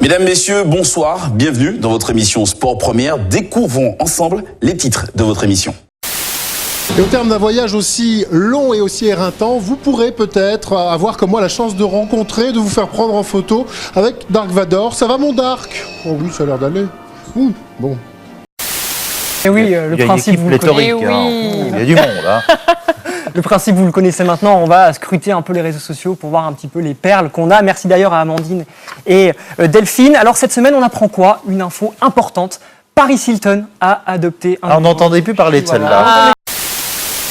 Mesdames, messieurs, bonsoir, bienvenue dans votre émission Sport Première. Découvrons ensemble les titres de votre émission. Et au terme d'un voyage aussi long et aussi éreintant, vous pourrez peut-être avoir comme moi la chance de rencontrer, de vous faire prendre en photo avec Dark Vador. Ça va mon Dark? Oh oui, ça a l'air d'aller. Bon. Et oui, le principe, vous le connaissez. Il y a du monde, hein. Le principe, vous le connaissez maintenant. On va scruter un peu les réseaux sociaux pour voir un petit peu les perles qu'on a. Merci d'ailleurs à Amandine et Delphine. Alors cette semaine, on apprend quoi? Une info importante. Paris Hilton a adopté un... On n'entendait plus parler de celle-là.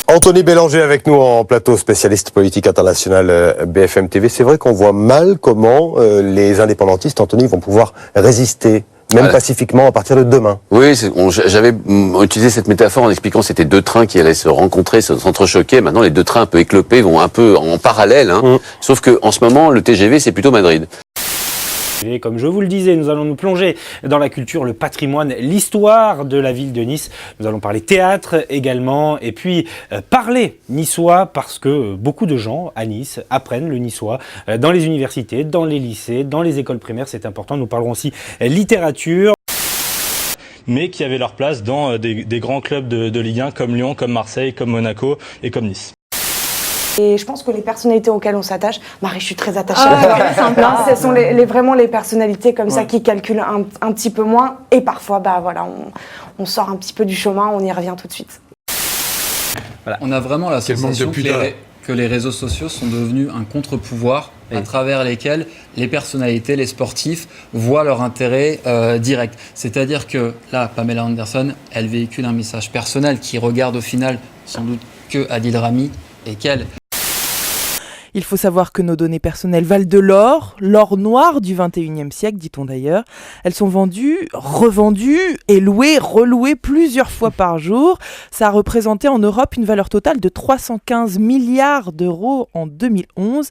Anthony Bélanger avec nous en plateau, spécialiste politique international BFM TV. C'est vrai qu'on voit mal comment les indépendantistes, Anthony, vont pouvoir résister, même pacifiquement, à partir de demain. Oui, j'avais utilisé cette métaphore en expliquant que c'était deux trains qui allaient se rencontrer, s'entrechoquer. Maintenant, les deux trains un peu éclopés vont un peu en parallèle. Sauf que en ce moment, le TGV, c'est plutôt Madrid. Et comme je vous le disais, nous allons nous plonger dans la culture, le patrimoine, l'histoire de la ville de Nice. Nous allons parler théâtre également et puis parler niçois parce que beaucoup de gens à Nice apprennent le niçois dans les universités, dans les lycées, dans les écoles primaires. C'est important. Nous parlerons aussi littérature. Mais qui avaient leur place dans des grands clubs de Ligue 1 comme Lyon, comme Marseille, comme Monaco et comme Nice. Et je pense que les personnalités auxquelles on s'attache, Marie, je suis très attachée à toi. Ce sont vraiment les personnalités comme ça qui calculent un petit peu moins. Et parfois, on sort un petit peu du chemin, on y revient tout de suite. Voilà. On a vraiment la sensation que les réseaux sociaux sont devenus un contre-pouvoir à travers lesquels les personnalités, les sportifs, voient leur intérêt direct. C'est-à-dire que là, Pamela Anderson, elle véhicule un message personnel qui regarde au final sans doute que Adil Rami et qu'elle. Il faut savoir que nos données personnelles valent de l'or noir du 21e siècle, dit-on d'ailleurs. Elles sont vendues, revendues et louées, relouées plusieurs fois par jour. Ça a représenté en Europe une valeur totale de 315 milliards d'euros en 2011.